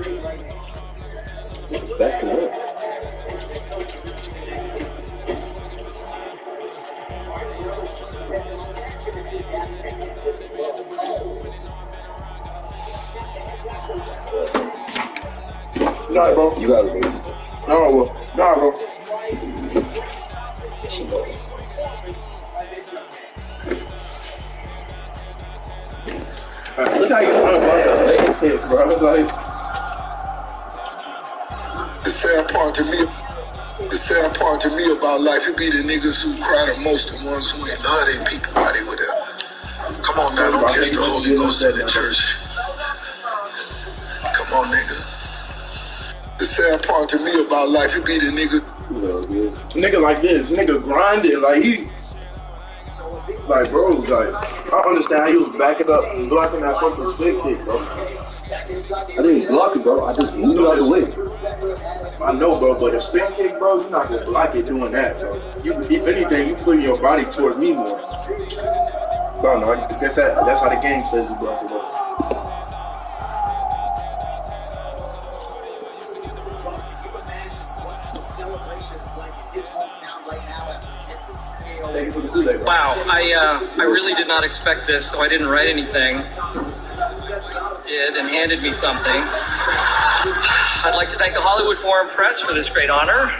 It's back to up. Nah, bro. You gotta go. No, nah, bro. Look how you run about the leg kick, bro. Like, The sad part to me about life, it be the niggas who cry the most, the ones who ain't love their people while they were there. Come on now, don't catch the Holy Ghost in the church. Come on, nigga. The sad part to me about life, it be the niggas. nigga like this, nigga grinded, like he, like bro, like I understand how he was backing up, blocking that fucking split kick, bro. I didn't block it, bro. I just moved out of the way. I know, bro, but a spin kick, bro, you're not gonna block it doing that, bro. You, if anything, you putting your body towards me more. Bro, no, I guess that's how the game says you block it, bro. Wow, I really did not expect this, so I didn't write anything. Did and handed me something. I'd like to thank the Hollywood Foreign Press for this great honor.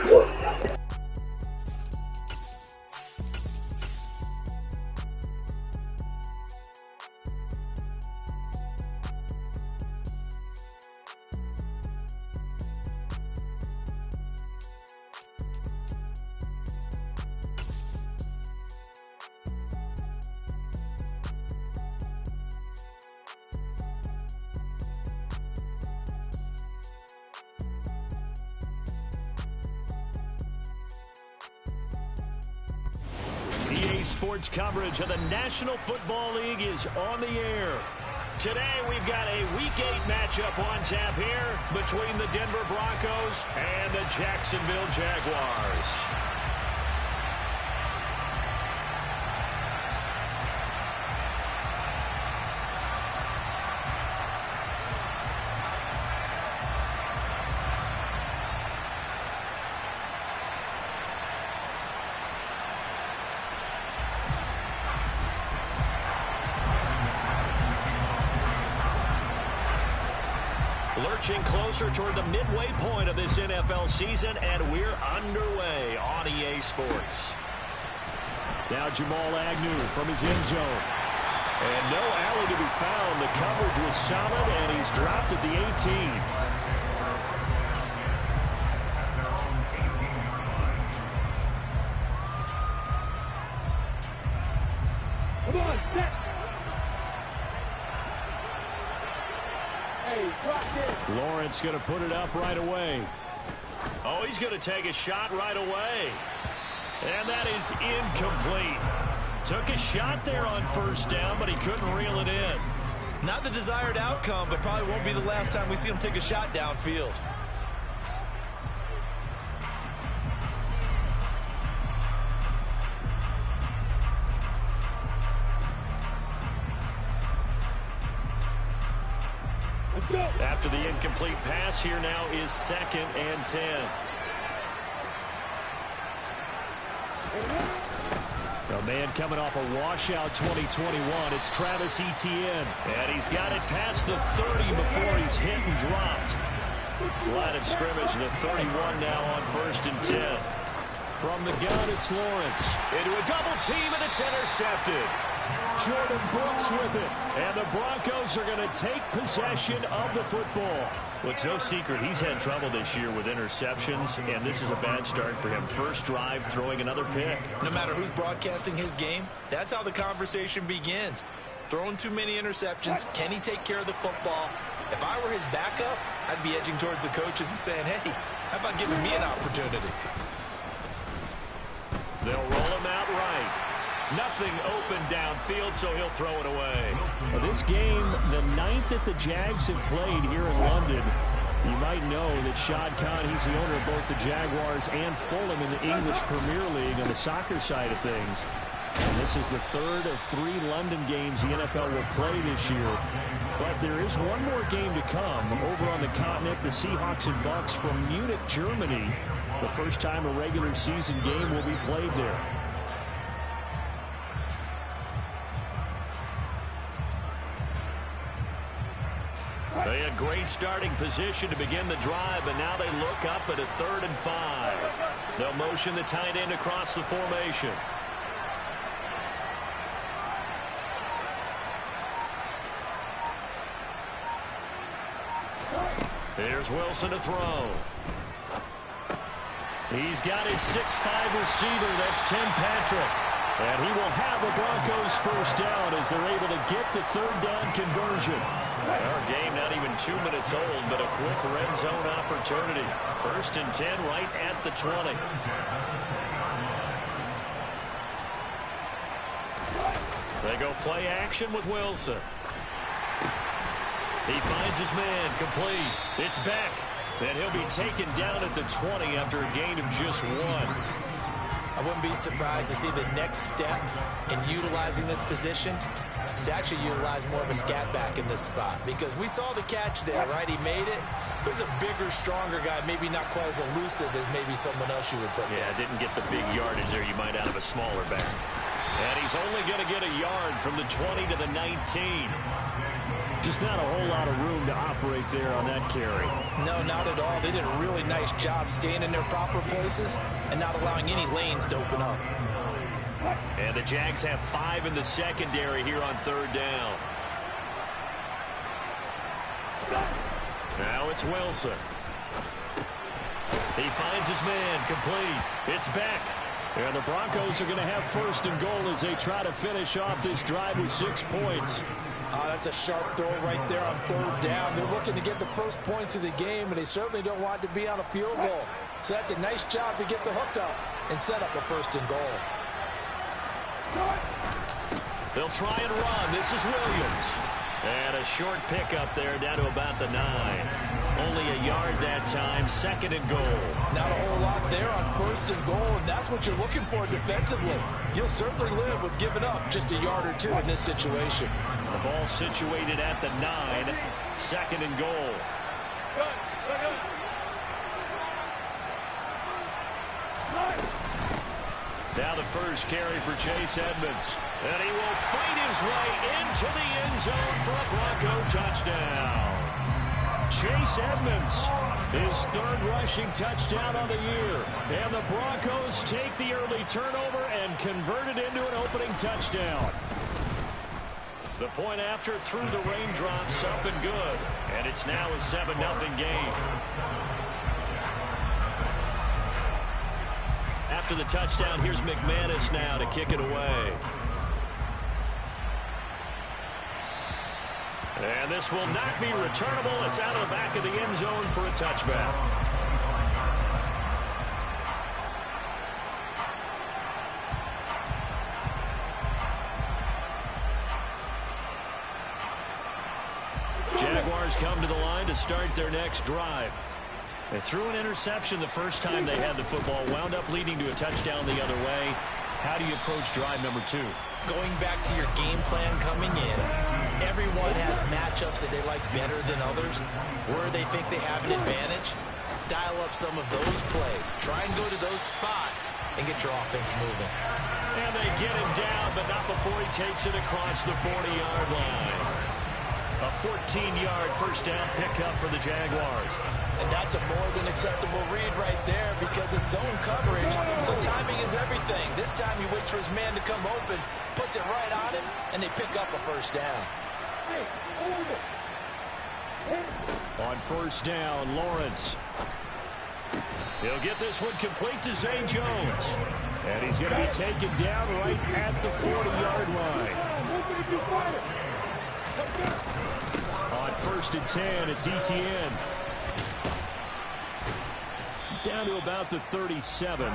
EA Sports coverage of the National Football League is on the air. Today we've got a Week 8 matchup on tap here between the Denver Broncos and the Jacksonville Jaguars. Lurching closer toward the midway point of this NFL season, and we're underway on EA Sports. Now Jamal Agnew from his end zone. And no alley to be found. The coverage was solid, and he's dropped at the 18. Come on, set. Lawrence going to put it up right away. Oh, he's going to take a shot right away. And that is incomplete. Took a shot there on first down, but he couldn't reel it in. Not the desired outcome, but probably won't be the last time we see him take a shot downfield. After the incomplete pass, here now is 2nd and 10. A man coming off a washout 2021. It's Travis Etienne. And he's got it past the 30 before he's hit and dropped. Line of scrimmage, the 31 now on 1st and 10. From the gun, it's Lawrence. Into a double team, and it's intercepted. Jordan Brooks with it. And the Broncos are going to take possession of the football. Well, it's no secret he's had trouble this year with interceptions, and this is a bad start for him. First drive, throwing another pick. No matter who's broadcasting his game, that's how the conversation begins. Throwing too many interceptions. Can he take care of the football? If I were his backup, I'd be edging towards the coaches and saying, hey, how about giving me an opportunity? They'll roll him out right. Nothing open downfield, so he'll throw it away. Well, this game, the 9th that the Jags have played here in London. You might know that Shad Khan, he's the owner of both the Jaguars and Fulham in the English Premier League on the soccer side of things. And this is the third of 3 London games the NFL will play this year. But there is one more game to come over on the continent. The Seahawks and Bucks from Munich, Germany. The first time a regular season game will be played there. They had great starting position to begin the drive, but now they look up at a 3rd and 5. They'll motion the tight end across the formation. Here's Wilson to throw. He's got his 6'5" receiver. That's Tim Patrick. And he will have the Broncos first down as they're able to get the 3rd down conversion. Our game not even 2 minutes old, but a quick red zone opportunity. 1st and 10 right at the 20. They go play action with Wilson. He finds his man, complete. It's back, and he'll be taken down at the 20 after a gain of just 1. I wouldn't be surprised to see the next step in utilizing this position is to actually utilize more of a scat back in this spot, because we saw the catch there, right? He made it. He's a bigger, stronger guy, maybe not quite as elusive as maybe someone else you would put there. Yeah, didn't get the big yardage there you might out of a smaller back. And he's only going to get a yard from the 20 to the 19. Just not a whole lot of room to operate there on that carry. No, not at all. They did a really nice job staying in their proper places and not allowing any lanes to open up. And the Jags have 5 in the secondary here on 3rd down. Now it's Wilson. He finds his man, complete. It's back. And the Broncos are going to have 1st and goal as they try to finish off this drive with 6 points. That's a sharp throw right there on 3rd down. They're looking to get the first points of the game, and they certainly don't want to be on a field goal. So that's a nice job to get the hook up and set up a 1st and goal. They'll try and run. This is Williams. And a short pickup there down to about the 9. Only a yard that time. 2nd and goal. Not a whole lot there on 1st and goal, and that's what you're looking for defensively. You'll certainly live with giving up just a yard or 2 in this situation. The ball situated at the 9. 2nd and goal. Now the first carry for Chase Edmonds. And he will fight his way into the end zone for a Bronco touchdown. Chase Edmonds, his 3rd rushing touchdown on the year. And the Broncos take the early turnover and convert it into an opening touchdown. The point after through the raindrops, up and good. And it's now a 7-0 game. After the touchdown, here's McManus now to kick it away. And this will not be returnable. It's out of the back of the end zone for a touchback. Jaguars come to the line to start their next drive. They threw an interception the first time they had the football, wound up leading to a touchdown the other way. How do you approach drive number 2? Going back to your game plan coming in, everyone has matchups that they like better than others, where they think they have an advantage. Dial up some of those plays. Try and go to those spots and get your offense moving. And they get him down, but not before he takes it across the 40-yard line. A 14-yard first down pickup for the Jaguars. And that's a more than acceptable read right there because it's zone coverage, so timing is everything. This time he waits for his man to come open, puts it right on him, and they pick up a first down. On first down, Lawrence. He'll get this one complete to Zay Jones. And he's going to be taken down right at the 40-yard line. On 1st and 10, it's Etienne. Down to about the 37.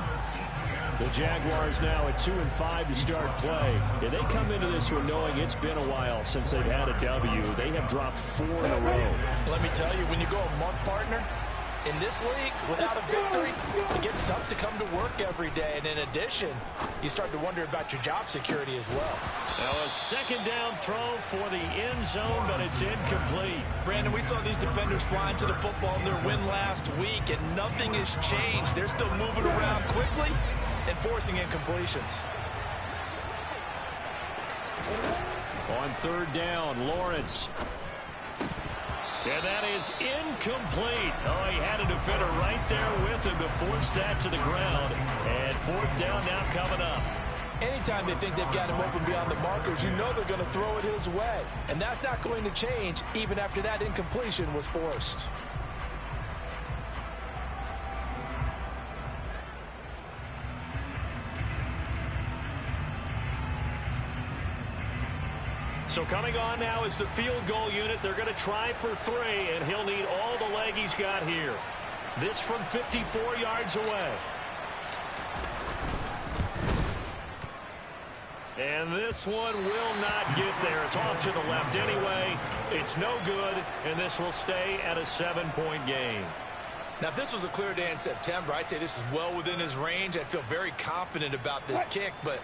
The Jaguars now at 2-5 to start play. And they come into this one knowing it's been a while since they've had a W. They have dropped 4 in a row. Let me tell you, when you go a month partner, In this league, without a victory, it gets tough to come to work every day. And in addition, you start to wonder about your job security as well. Now a second down throw for the end zone, but it's incomplete. Brandon, we saw these defenders flying to the football in their win last week, and nothing has changed. They're still moving around quickly and forcing incompletions. On third down, Lawrence. And that is incomplete. Oh, he had a defender right there with him to force that to the ground. And fourth down now coming up. Anytime they think they've got him open beyond the markers, you know they're going to throw it his way. And that's not going to change even after that incompletion was forced. So coming on now is the field goal unit. They're going to try for 3, and he'll need all the leg he's got here. This from 54 yards away. And this one will not get there. It's off to the left anyway. It's no good, and this will stay at a 7-point game. Now, if this was a clear day in September, I'd say this is well within his range. I'd feel very confident about this kick, but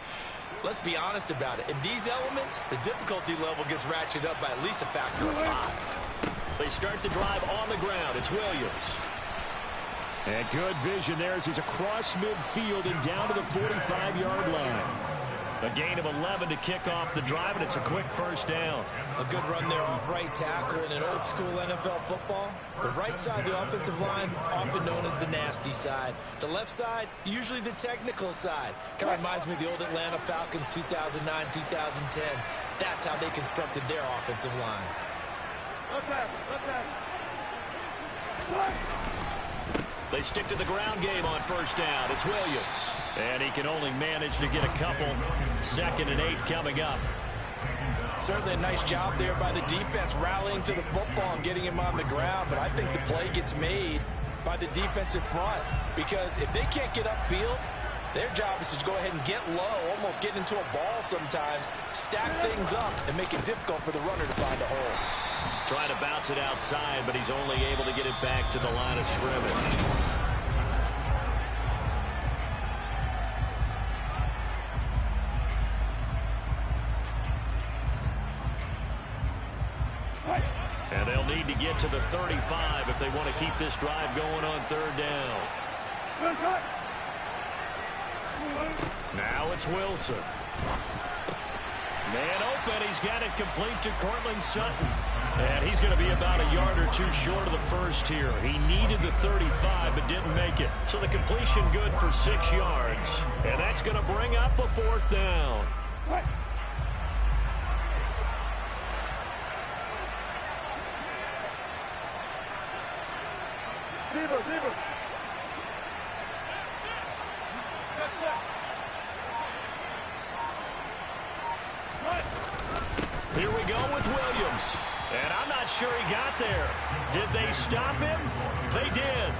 let's be honest about it. In these elements, the difficulty level gets ratcheted up by at least a factor of 5. They start the drive on the ground. It's Williams. And good vision there as he's across midfield and down to the 45-yard line. A gain of 11 to kick off the drive, and it's a quick first down. A good run there off right tackle in an old-school NFL football. The right side of the offensive line, often known as the nasty side. The left side, usually the technical side. Kind of reminds me of the old Atlanta Falcons 2009, 2010. That's how they constructed their offensive line. They stick to the ground game on first down. It's Williams. And he can only manage to get a couple. 2nd and 8 coming up. Certainly a nice job there by the defense rallying to the football and getting him on the ground. But I think the play gets made by the defensive front. Because if they can't get upfield, their job is to go ahead and get low, almost get into a ball sometimes, stack things up, and make it difficult for the runner to find a hole. Trying to bounce it outside, but he's only able to get it back to the line of scrimmage. And they'll need to get to the 35 if they want to keep this drive going on third down. Now it's Wilson. Man open. He's got it complete to Cortland Sutton. And he's going to be about a yard or 2 short of the first here. He needed the 35 but didn't make it. So the completion good for 6 yards. And that's going to bring up a 4th down. Here we go with Williams. And I'm not sure he got there. Did they stop him? They did.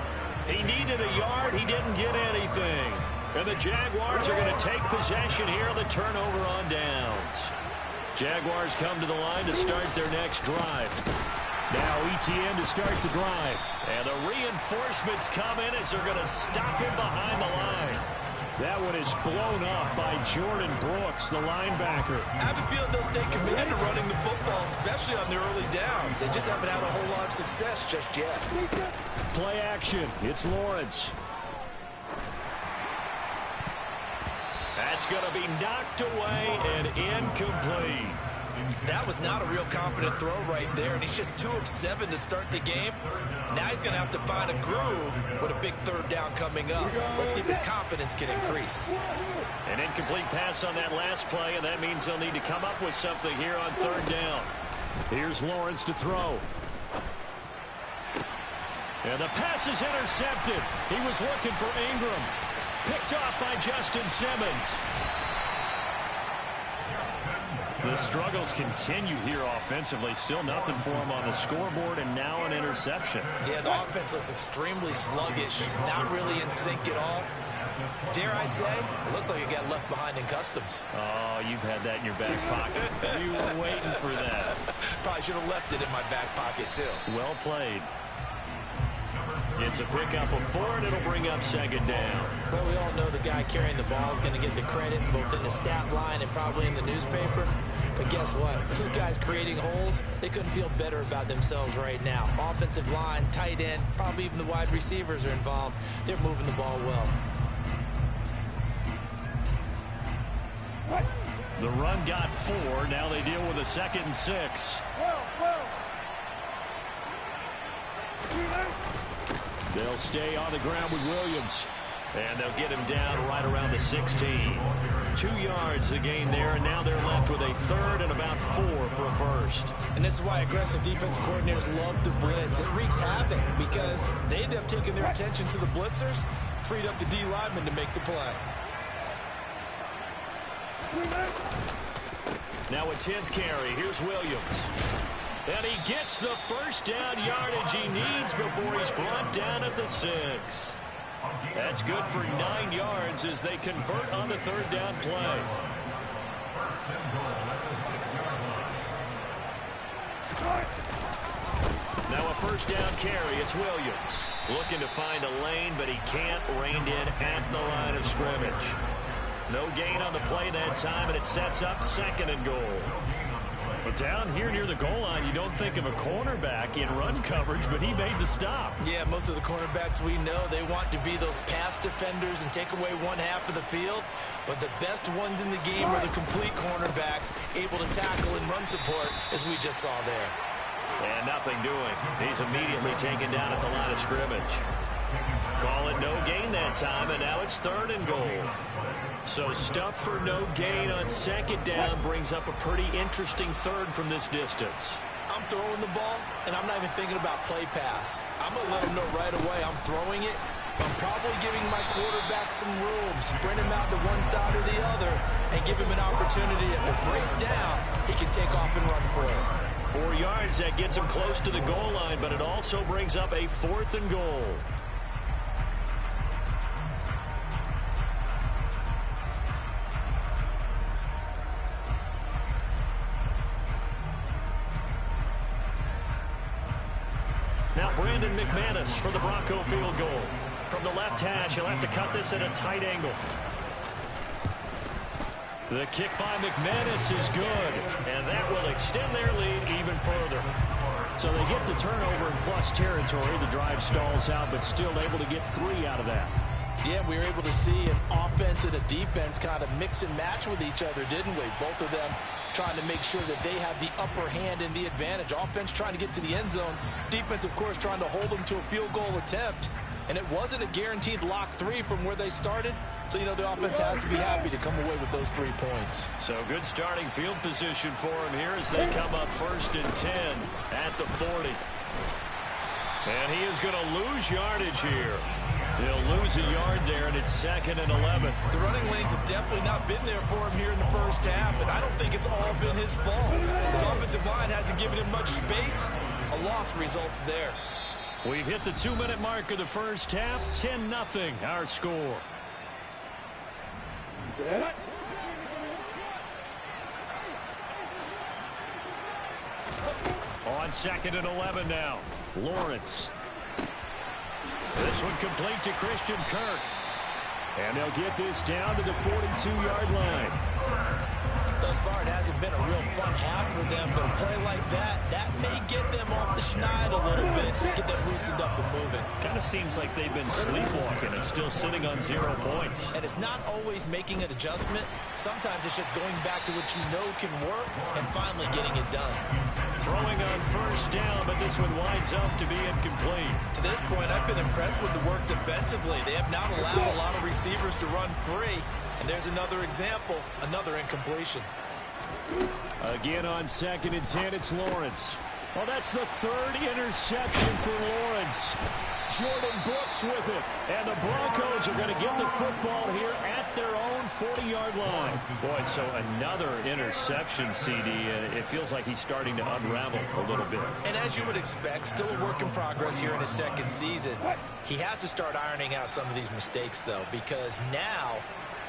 He needed a yard. He didn't get anything. And the Jaguars are going to take possession here on the turnover on downs. Jaguars come to the line to start their next drive. Now ETN to start the drive. And the reinforcements come in as they're going to stop him behind the line. That one is blown up by Jordan Brooks, the linebacker. I have a feeling they'll stay committed to running the football, especially on their early downs. They just haven't had a whole lot of success just yet. Play action. It's Lawrence. That's going to be knocked away and incomplete. That was not a real confident throw right there, and he's just 2 of 7 to start the game. Now he's going to have to find a groove with a big 3rd down coming up. Let's see if his confidence can increase. An incomplete pass on that last play, and that means they'll need to come up with something here on 3rd down. Here's Lawrence to throw. And the pass is intercepted. He was looking for Ingram. Picked off by Justin Simmons. The struggles continue here offensively. Still nothing for him on the scoreboard, and now an interception. Yeah, the offense looks extremely sluggish, not really in sync at all. Dare I say, it looks like it got left behind in customs. Oh, you've had that in your back pocket. You were waiting for that. Probably should have left it in my back pocket, too. Well played. It's a pickup of 4, and it'll bring up second down. Well, we all know the guy carrying the ball is going to get the credit both in the stat line and probably in the newspaper. But guess what? Those guys creating holes, they couldn't feel better about themselves right now. Offensive line, tight end, probably even the wide receivers are involved. They're moving the ball well. The run got 4. Now they deal with a 2nd and 6. They'll stay on the ground with Williams. And they'll get him down right around the 16. 2 yards the gain there, and now they're left with a 3rd and about 4 for a first. And this is why aggressive defensive coordinators love to blitz. It wreaks havoc because they end up taking their attention to the blitzers, freed up the D lineman to make the play. Now a 10th carry. Here's Williams. And he gets the first down yardage he needs before he's brought down at the 6. That's good for 9 yards as they convert on the 3rd down play. Now a first down carry. It's Williams. Looking to find a lane, but he can't. Reined in at the line of scrimmage. No gain on the play that time, and it sets up 2nd and goal. But down here near the goal line, you don't think of a cornerback in run coverage, but he made the stop. Yeah, most of the cornerbacks we know, they want to be those pass defenders and take away one half of the field. But the best ones in the game are the complete cornerbacks, able to tackle and run support, as we just saw there. And nothing doing. He's immediately taken down at the line of scrimmage. Call it no gain that time, and now it's 3rd and goal. So stuff for no gain on 2nd down brings up a pretty interesting 3rd from this distance. I'm throwing the ball, and I'm not even thinking about play pass. I'm going to let him know right away I'm throwing it. I'm probably giving my quarterback some room, sprint him out to one side or the other, and give him an opportunity. If it breaks down, he can take off and run for it. 4 yards, that gets him close to the goal line, but it also brings up a 4th and goal. Now Brandon McManus for the Bronco field goal. From the left hash, he'll have to cut this at a tight angle. The kick by McManus is good, and that will extend their lead even further. So they get the turnover in plus territory. The drive stalls out, but still able to get 3 out of that. Yeah, we were able to see an offense and a defense kind of mix and match with each other, didn't we? Both of them trying to make sure that they have the upper hand and the advantage. Offense trying to get to the end zone. Defense, of course, trying to hold them to a field goal attempt. And it wasn't a guaranteed lock 3 from where they started. So, you know, the offense has to be happy to come away with those 3 points. So good starting field position for him here as they come up 1st and 10 at the 40. And he is going to lose yardage here. He'll lose a yard there, and it's 2nd and 11. The running lanes have definitely not been there for him here in the first half, and I don't think it's all been his fault. His offensive line hasn't given him much space. A loss results there. We've hit the 2-minute mark of the first half. 10-0 our score. On 2nd and 11 now. Lawrence. This one complete to Christian Kirk. And they'll get this down to the 42-yard line. Thus far, it hasn't been a real fun half for them, but a play like that may get them off the schneid a little bit, get them loosened up and moving. Kind of seems like they've been sleepwalking and still sitting on 0 points. And it's not always making an adjustment. Sometimes it's just going back to what you know can work and finally getting it done. Throwing on first down, but this one winds up to be incomplete. To this point, I've been impressed with the work defensively. They have not allowed a lot of receivers to run free. And there's another example, another incompletion. Again on 2nd and 10, it's Lawrence. Oh, that's the 3rd interception for Lawrence. Jordan Brooks with it. And the Broncos are going to get the football here at their own 40-yard line. Boy, so another interception, CD. It feels like he's starting to unravel a little bit. And as you would expect, still a work in progress here in his 2nd season. He has to start ironing out some of these mistakes, though, because now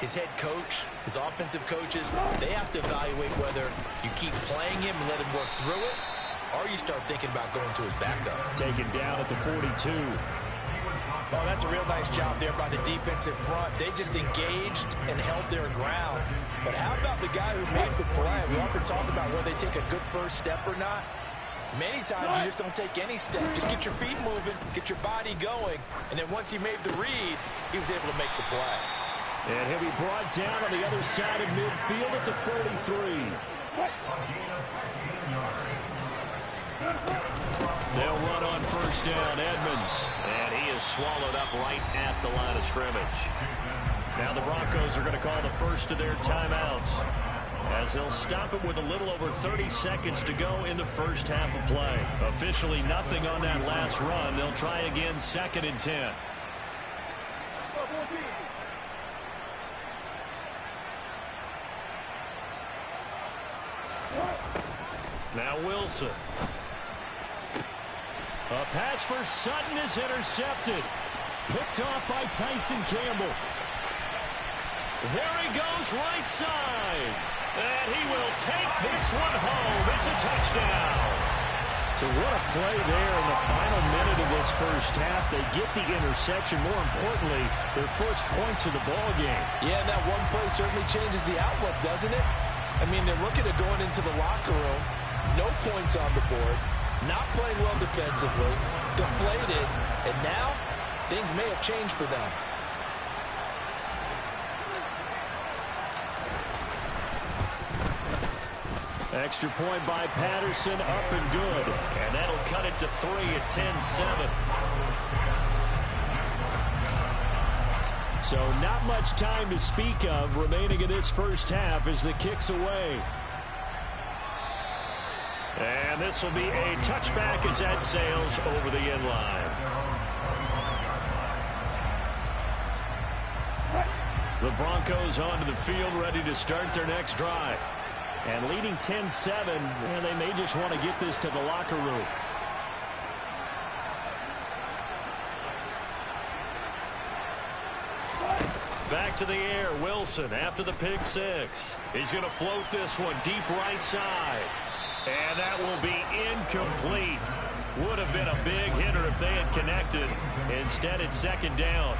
his head coach, his offensive coaches, they have to evaluate whether you keep playing him and let him work through it, or you start thinking about going to his backup. Take taken down at the 42. Oh, that's a real nice job there by the defensive front. They just engaged and held their ground. But how about the guy who made the play? We often talk about whether they take a good first step or not. Many times you just don't take any step. Just get your feet moving, get your body going, and then once he made the read, he was able to make the play. And he'll be brought down on the other side of midfield at the 43. They'll run on first down, Edmonds. And he is swallowed up right at the line of scrimmage. Now the Broncos are going to call the first of their timeouts, as they'll stop it with a little over 30 seconds to go in the first half of play. Officially nothing on that last run. They'll try again, 2nd and 10. Now Wilson. A pass for Sutton is intercepted. Picked off by Tyson Campbell. There he goes, right side. And he will take this one home. It's a touchdown. So what a play there in the final minute of this first half. They get the interception. More importantly, their first points of the ball game. Yeah, and that one play certainly changes the outlook, doesn't it? I mean, they're looking at going into the locker room. No points on the board. Not playing well defensively. Deflated. And now, things may have changed for them. Extra point by Patterson, up and good. And that'll cut it to 3 at 10-7. So not much time to speak of remaining in this first half as the kick's away. And this will be a touchback as that sails over the end line. The Broncos onto the field, ready to start their next drive. And leading 10-7, and they may just want to get this to the locker room. Back to the air, Wilson after the pick six. He's going to float this one deep right side. And that will be incomplete. Would have been a big hitter if they had connected. Instead, it's 2nd down.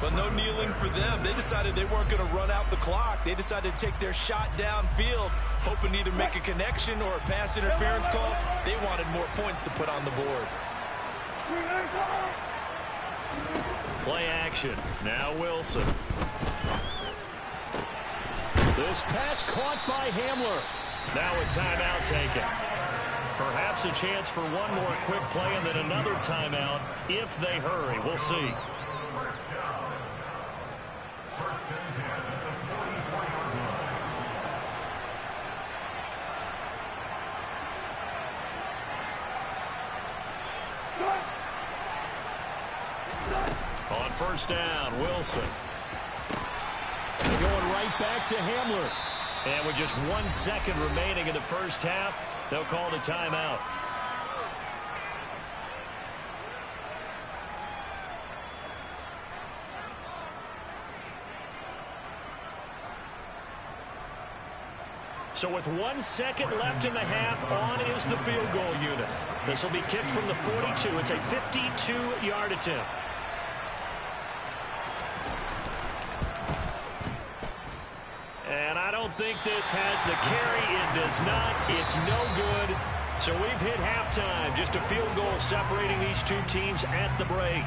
But no kneeling for them. They decided they weren't going to run out the clock. They decided to take their shot downfield, hoping to either make a connection or a pass interference call. They wanted more points to put on the board. Play action. Now Wilson. This pass caught by Hamler. Now a timeout taken. Perhaps a chance for one more quick play and then another timeout if they hurry. We'll see. On first down, Wilson. They're going right back to Hamler. And with just 1 second remaining in the first half, they'll call the timeout. So with 1 second left in the half, on is the field goal unit. This will be kicked from the 42. It's a 52-yard attempt. And I don't think this has the carry. It does not. It's no good. So we've hit halftime. Just a field goal separating these two teams at the break.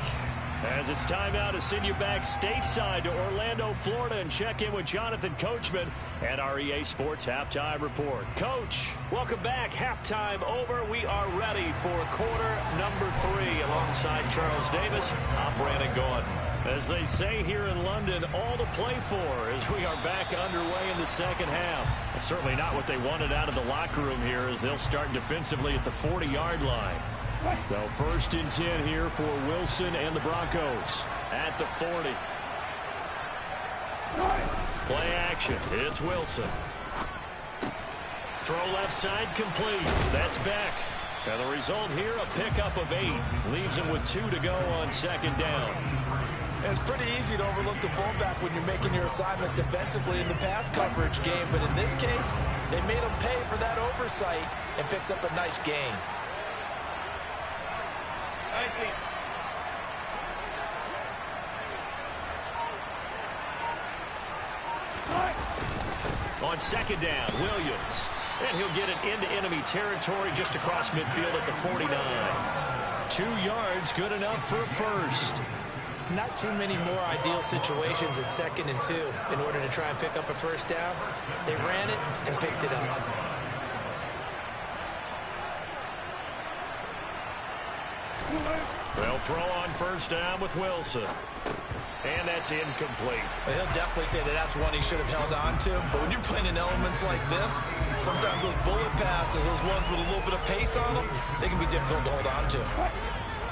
As it's time now to send you back stateside to Orlando, Florida, and check in with Jonathan Coachman at our EA Sports Halftime Report. Coach, welcome back. Halftime over. We are ready for quarter number 3. Alongside Charles Davis, I'm Brandon Gordon. As they say here in London, all to play for as we are back underway in the second half. It's certainly not what they wanted out of the locker room here as they'll start defensively at the 40-yard line. So 1st and 10 here for Wilson and the Broncos at the 40. Play action. It's Wilson. Throw left side complete. That's Beck. And the result here, a pickup of 8. Leaves him with 2 to go on 2nd down. It's pretty easy to overlook the fullback when you're making your assignments defensively in the pass coverage game. But in this case, they made him pay for that oversight and picks up a nice gain. On second down, Williams. And he'll get it into enemy territory just across midfield at the 49. 2 yards, good enough for a first. Not too many more ideal situations at 2nd and 2 in order to try and pick up a first down. They ran it and picked it up. They'll throw on first down with Wilson. And that's incomplete. Well, he'll definitely say that that's one he should have held on to. But when you're playing in elements like this, sometimes those bullet passes, those ones with a little bit of pace on them, they can be difficult to hold on to.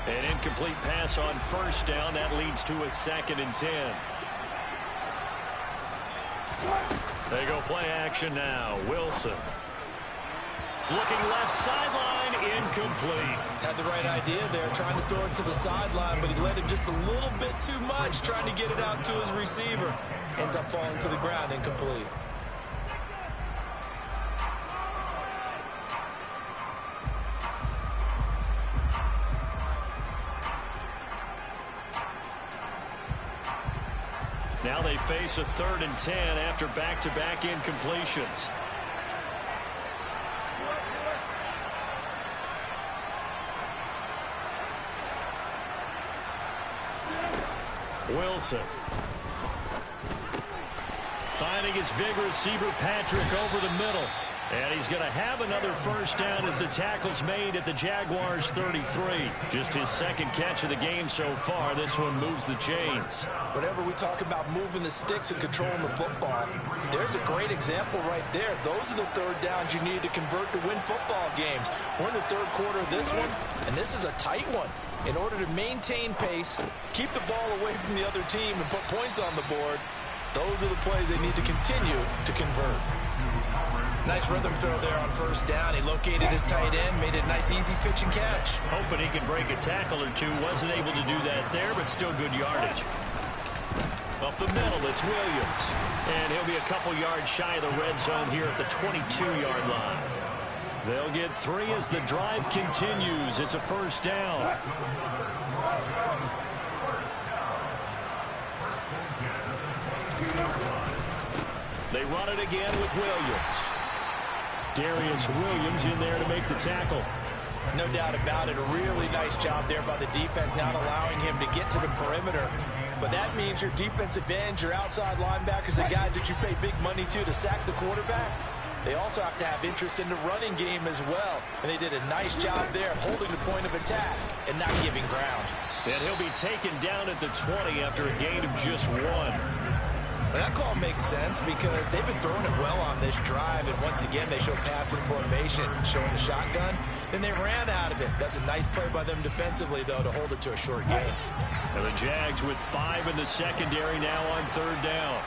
An incomplete pass on first down. That leads to a 2nd and 10. They go play action now. Wilson. Looking left sideline, incomplete. Had the right idea there, trying to throw it to the sideline, but he led him just a little bit too much, trying to get it out to his receiver. Ends up falling to the ground, incomplete. Now they face a 3rd and 10 after back-to-back incompletions. Wilson. Finding his big receiver, Patrick, over the middle. And he's going to have another first down as the tackle's made at the Jaguars' 33. Just his 2nd catch of the game so far. This one moves the chains. Whenever we talk about moving the sticks and controlling the football, there's a great example right there. Those are the 3rd downs you need to convert to win football games. We're in the 3rd quarter of this one, and this is a tight one. In order to maintain pace, keep the ball away from the other team, and put points on the board, those are the plays they need to continue to convert. Nice rhythm throw there on first down. He located his tight end, made it a nice easy pitch and catch. Hoping he can break a tackle or two. Wasn't able to do that there, but still good yardage. Up the middle, it's Williams. And he'll be a couple yards shy of the red zone here at the 22-yard line. They'll get 3 as the drive continues. It's a first down. They run it again with Williams. Darius Williams in there to make the tackle. No doubt about it. A really nice job there by the defense, not allowing him to get to the perimeter. But that means your defensive ends, your outside linebackers, the guys that you pay big money to sack the quarterback, they also have to have interest in the running game as well. And they did a nice job there of holding the point of attack and not giving ground. And he'll be taken down at the 20 after a gain of just 1. That call makes sense because they've been throwing it well on this drive, and once again they show passing formation, showing the shotgun. Then they ran out of it. That's a nice play by them defensively, though, to hold it to a short gain. And the Jags with 5 in the secondary now on 3rd down.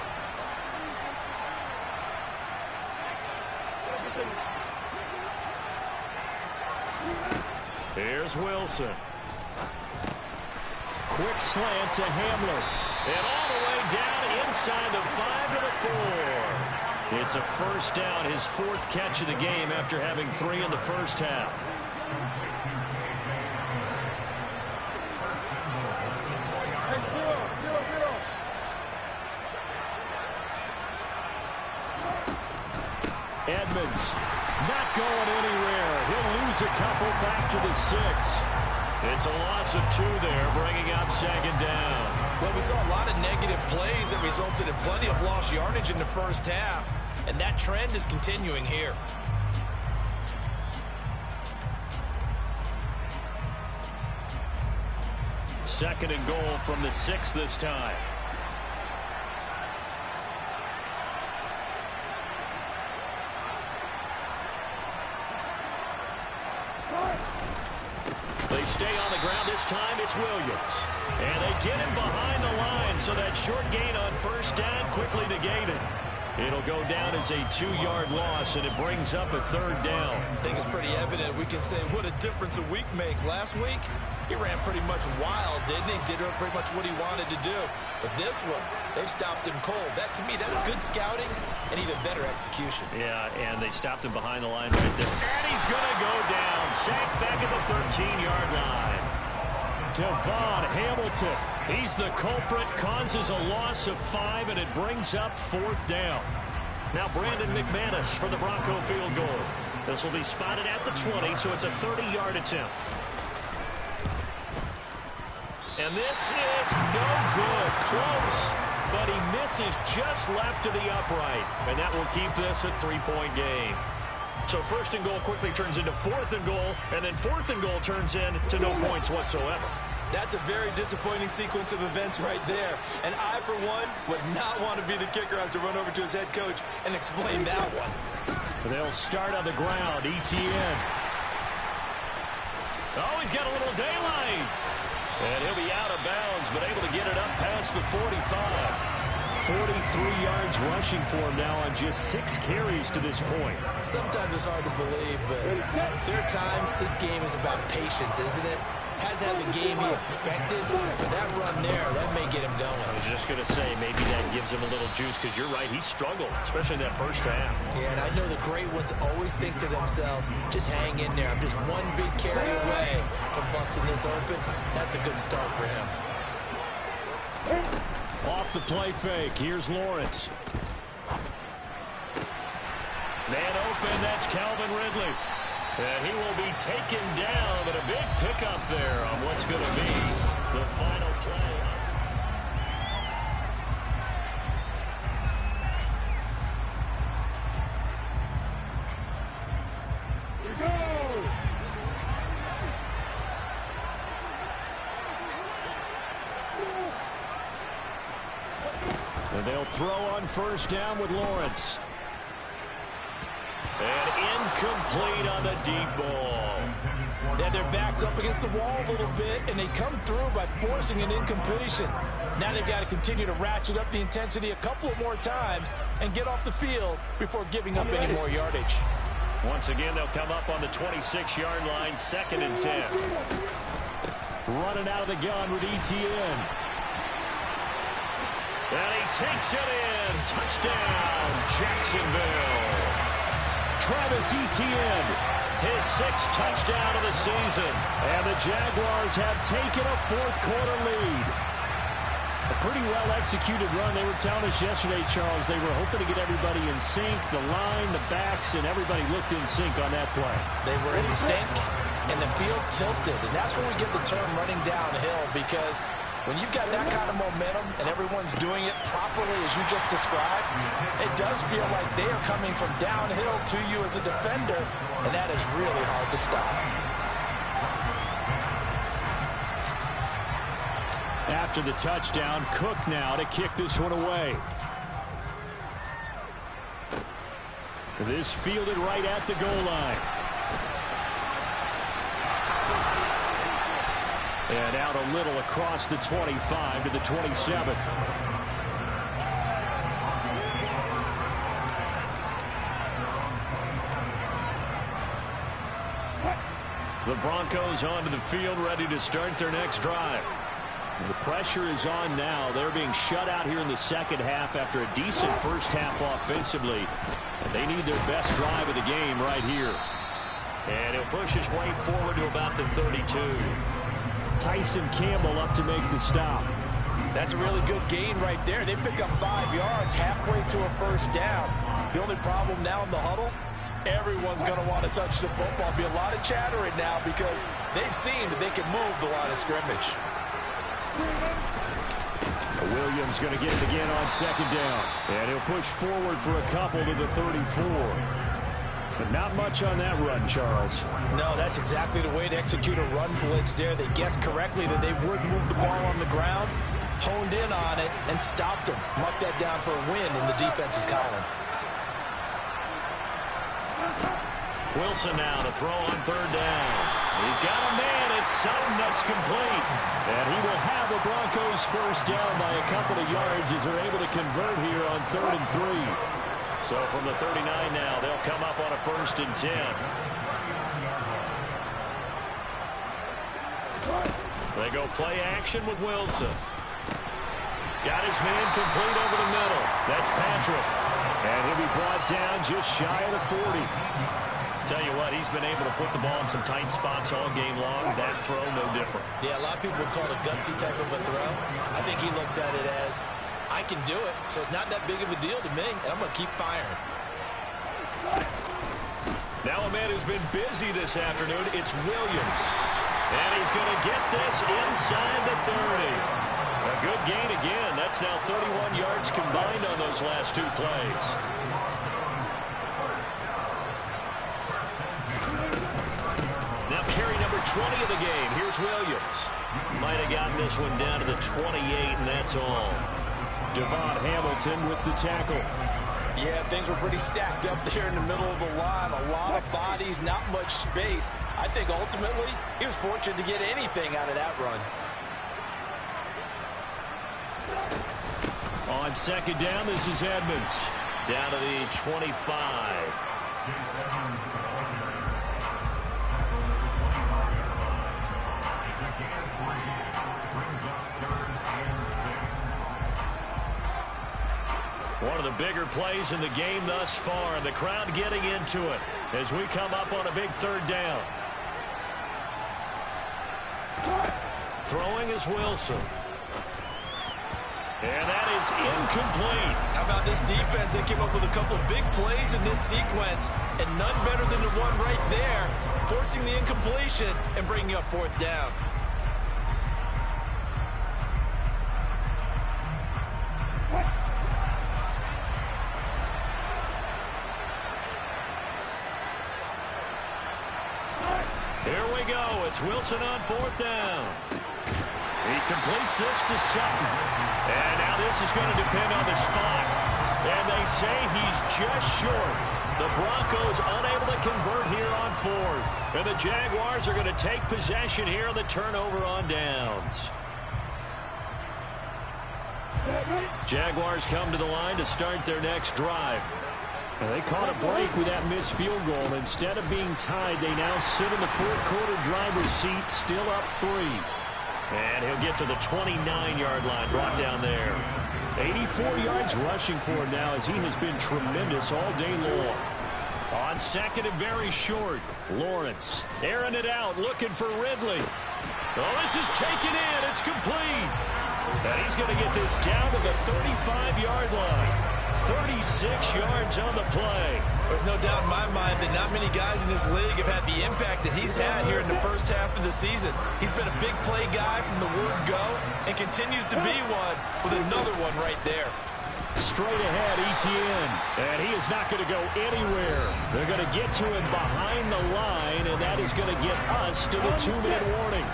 Here's Wilson. Quick slant to Hamler. And all the way down inside the 5 to the 4. It's a first down, his 4th catch of the game after having 3 in the first half. Edmonds not going anywhere. He'll lose a couple back to the 6. It's a loss of 2 there, bringing up 2nd down. Well, we saw a lot of negative plays that resulted in plenty of lost yardage in the first half, and that trend is continuing here. Second and goal from the 6 this time. They stay on the ground. This time it's Williams. And they get him behind the line, so that short gain on first down quickly negated. It'll go down as a 2-yard loss, and it brings up a 3rd down. I think it's pretty evident. We can say what a difference a week makes. Last week, he ran pretty much wild, didn't he? Did pretty much what he wanted to do. But this one, they stopped him cold. That, to me, that's good scouting and even better execution. Yeah, and they stopped him behind the line right there. And he's going to go down. Sacked back at the 13-yard line. Devon Hamilton. He's the culprit, causes a loss of 5, and it brings up 4th down. Now Brandon McManus for the Bronco field goal. This will be spotted at the 20, so it's a 30-yard attempt. And this is no good. Close, but he misses just left of the upright. And that will keep this a 3-point game. So 1st and goal quickly turns into 4th and goal, and then 4th and goal turns into no points whatsoever. That's a very disappointing sequence of events right there. And I, for one, would not want to be the kicker, has to run over to his head coach and explain that one. They'll start on the ground. Etienne. Oh, he's got a little daylight. And he'll be out of bounds, but able to get it up past the 45. 43 yards rushing for him now on just 6 carries to this point. Sometimes it's hard to believe, but there are times this game is about patience, isn't it? Hasn't had the game he expected, but that run there, that may get him going. I was just going to say, maybe that gives him a little juice, because you're right, he struggled, especially in that first half. Yeah, and I know the great ones always think to themselves, just hang in there. I'm just one big carry away from busting this open. That's a good start for him. Off the play fake, here's Lawrence. Man open, that's Calvin Ridley. And he will be taken down, but a big pickup there on what's going to be the final play. And they'll throw on 1st down with Lawrence. And incomplete on the deep ball. Then their back's up against the wall a little bit, and they come through by forcing an incompletion. Now they've got to continue to ratchet up the intensity a couple of more times and get off the field before giving up any more yardage. Once again, they'll come up on the 26-yard line, 2nd and 10. Running out of the gun with Etienne. And he takes it in. Touchdown, Jacksonville. Travis Etienne, his 6th touchdown of the season. And the Jaguars have taken a 4th-quarter lead. A pretty well-executed run. They were telling us yesterday, Charles, they were hoping to get everybody in sync, the line, the backs, and everybody looked in sync on that play. They were in sync, and the field tilted. And that's where we get the term running downhill, because when you've got that kind of momentum and everyone's doing it properly as you just described, it does feel like they are coming from downhill to you as a defender, and that is really hard to stop. After the touchdown, Cook now to kick this one away. This fielded right at the goal line. And out a little across the 25 to the 27. The Broncos onto the field, ready to start their next drive. The pressure is on now. They're being shut out here in the second half after a decent first half offensively. And they need their best drive of the game right here. And he'll push his way forward to about the 32. Tyson Campbell up to make the stop. That's a really good gain right there. They pick up 5 yards halfway to a 1st down. The only problem now in the huddle, everyone's going to want to touch the football. Be a lot of chatter right now because they've seen that they can move the line of scrimmage. Williams going to get it again on 2nd down. And he'll push forward for a couple to the 34. But not much on that run, Charles. No, that's exactly the way to execute a run blitz there. They guessed correctly that they would move the ball on the ground, honed in on it, and stopped them. Mark that down for a win in the defense's column. Wilson now to throw on 3rd down. He's got a man. It's Sutton that's complete. And he will have the Broncos 1st down by a couple of yards as they're able to convert here on 3rd and 3. So from the 39 now, they'll come up on a 1st and 10. They go play action with Wilson. Got his man complete over the middle. That's Patrick. And he'll be brought down just shy of the 40. Tell you what, he's been able to put the ball in some tight spots all game long. That throw, no different. Yeah, a lot of people would call it a gutsy type of a throw. I think he looks at it as, I can do it, so it's not that big of a deal to me, and I'm going to keep firing. Now a man who's been busy this afternoon, it's Williams. And he's going to get this inside the 30. A good gain again. That's now 31 yards combined on those last two plays. Now carry number 20 of the game. Here's Williams. Might have gotten this one down to the 28, and that's all. Devon Hamilton with the tackle. Yeah, things were pretty stacked up there in the middle of the line. A lot of bodies, not much space. I think ultimately he was fortunate to get anything out of that run. On second down, this is Edmonds. Down to the 25. One of the bigger plays in the game thus far, and the crowd getting into it as we come up on a big third down. Throwing is Wilson. And that is incomplete. How about this defense? They came up with a couple of big plays in this sequence, and none better than the one right there, forcing the incompletion and bringing up fourth down. Here we go. It's Wilson on fourth down. He completes this to Sutton. And now this is going to depend on the spot. And they say he's just short. The Broncos unable to convert here on fourth. And the Jaguars are going to take possession here on the turnover on downs. Jaguars come to the line to start their next drive. And they caught a break with that missed field goal. Instead of being tied, they now sit in the fourth quarter driver's seat, still up 3. And he'll get to the 29-yard line, brought down there. 84 yards rushing for him now as he has been tremendous all day long. On second and very short, Lawrence airing it out, looking for Ridley. Oh, this is taken in. It's complete. And he's going to get this down to the 35-yard line. 36 yards on the play. There's no doubt in my mind that not many guys in this league have had the impact that he's had here in the first half of the season. He's been a big play guy from the word go and continues to be one with another one right there. Straight ahead, Etienne. And he is not going to go anywhere. They're going to get to him behind the line, and that is going to get us to the 2-minute warning.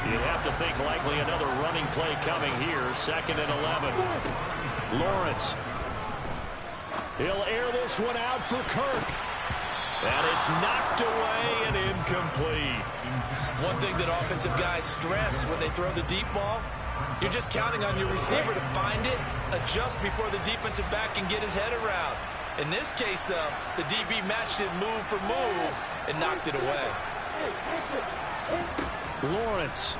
You'd have to think likely another running play coming here. Second and 11. Lawrence. He'll air this one out for Kirk. And it's knocked away and incomplete. One thing that offensive guys stress when they throw the deep ball, you're just counting on your receiver to find it, adjust before the defensive back can get his head around. In this case, though, the DB matched it move for move and knocked it away. Lawrence.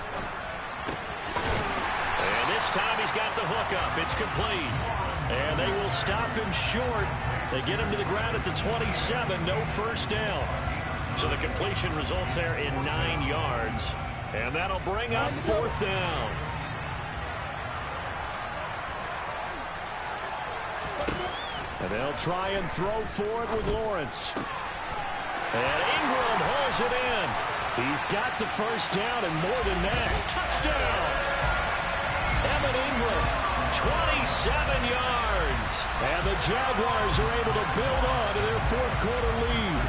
And this time he's got the hook up. It's complete. And they will stop him short. They get him to the ground at the 27. No first down. So the completion results there in 9 yards. And that'll bring up fourth down. And they'll try and throw for it with Lawrence. And Ingram hauls it in. He's got the first down and more than that. Touchdown! Evan Ingram, 27 yards. And the Jaguars are able to build on to their fourth quarter lead.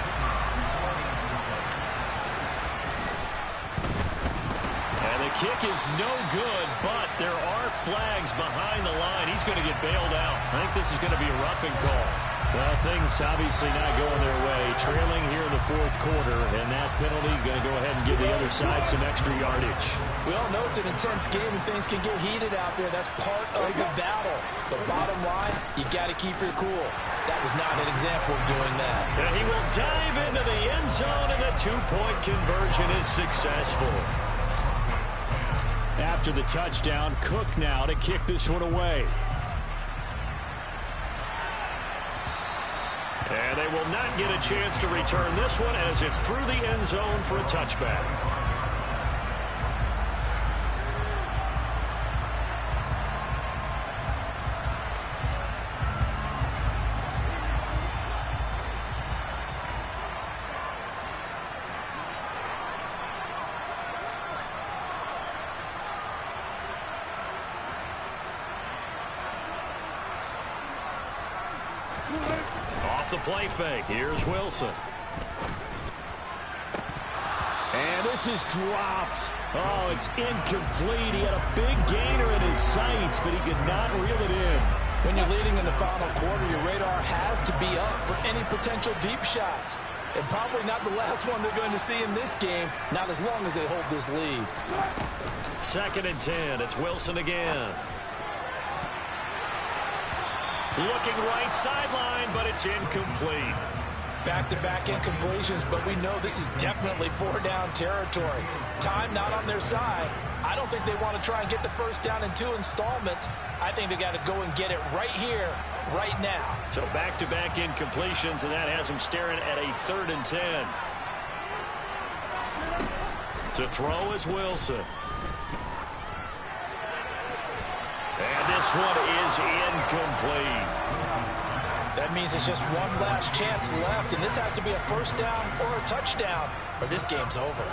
And the kick is no good, but there are flags behind the line. He's going to get bailed out. I think this is going to be a roughing call. Well, things obviously not going their way. Trailing here in the fourth quarter, and that penalty going to go ahead and give the other side some extra yardage. We all know it's an intense game and things can get heated out there. That's part of the battle. The bottom line, you got to keep your cool. That was not an example of doing that. And he will dive into the end zone, and the two-point conversion is successful. After the touchdown, Cook now to kick this one away. And And they will not get a chance to return this one as it's through the end zone for a touchback. Off the play fake. Here's Wilson. And this is dropped. Oh, it's incomplete. He had a big gainer in his sights, but he could not reel it in. When you're leading in the final quarter, your radar has to be up for any potential deep shots. And probably not the last one they're going to see in this game, not as long as they hold this lead. 2nd and 10. It's Wilson again. Looking right sideline, but it's incomplete. Back-to-back incompletions, but we know this is definitely 4-down territory. Time not on their side. I don't think they want to try and get the first down in 2 installments. I think they got to go and get it right here, right now. So back-to-back incompletions, and that has them staring at a 3rd and 10. To throw is Wilson. And this one is incomplete. That means it's just one last chance left, and this has to be a first down or a touchdown, or this game's over.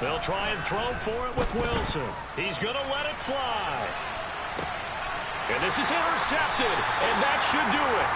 They'll try and throw for it with Wilson. He's going to let it fly. And this is intercepted, and that should do it.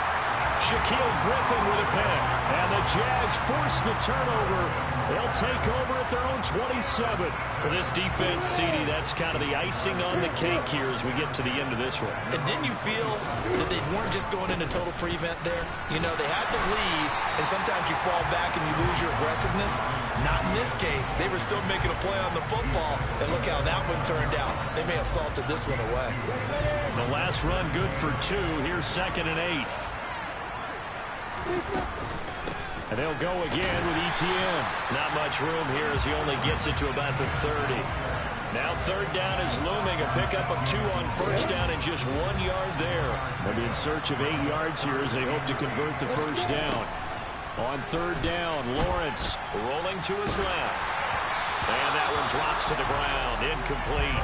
Shaquille Griffin with a pick. And the Jags force the turnover. They'll take over at their own 27. For this defense, CD, that's kind of the icing on the cake here as we get to the end of this one. And didn't you feel that they weren't just going into total prevent there? You know, they had the lead, and sometimes you fall back and you lose your aggressiveness. Not in this case. They were still making a play on the football, and look how that one turned out. They may have salted this one away. The last run good for 2. Here's 2nd and 8. And they'll go again with Etienne. Not much room here as he only gets it to about the 30. Now 3rd down is looming. A pickup of 2 on 1st down and just 1 yard there. They'll be in search of 8 yards here as they hope to convert the 1st down. On 3rd down, Lawrence rolling to his left. And that one drops to the ground. Incomplete.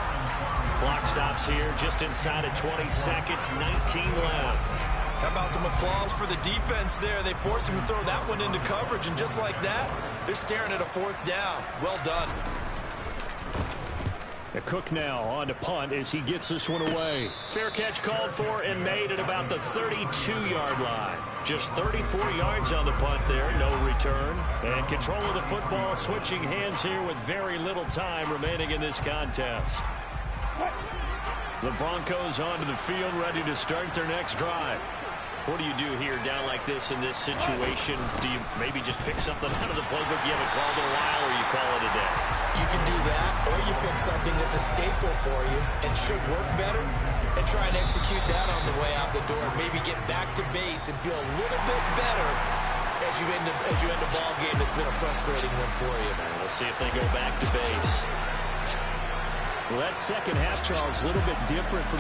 Clock stops here just inside of 20 seconds. 19 left. How about some applause for the defense there? They forced him to throw that one into coverage, and just like that, they're staring at a 4th down. Well done. Cook now on to punt as he gets this one away. Fair catch called for and made at about the 32-yard line. Just 34 yards on the punt there, no return. And control of the football switching hands here with very little time remaining in this contest. The Broncos onto the field, ready to start their next drive. What do you do here down like this in this situation? Do you maybe just pick something out of the playbook you haven't called in a while, or you call it a day? You can do that, or you pick something that's a staple for you and should work better, and try and execute that on the way out the door. Maybe get back to base and feel a little bit better as you end a ball game that's been a frustrating one for you. We'll see if they go back to base. Well, that second half, Charles, a little bit different from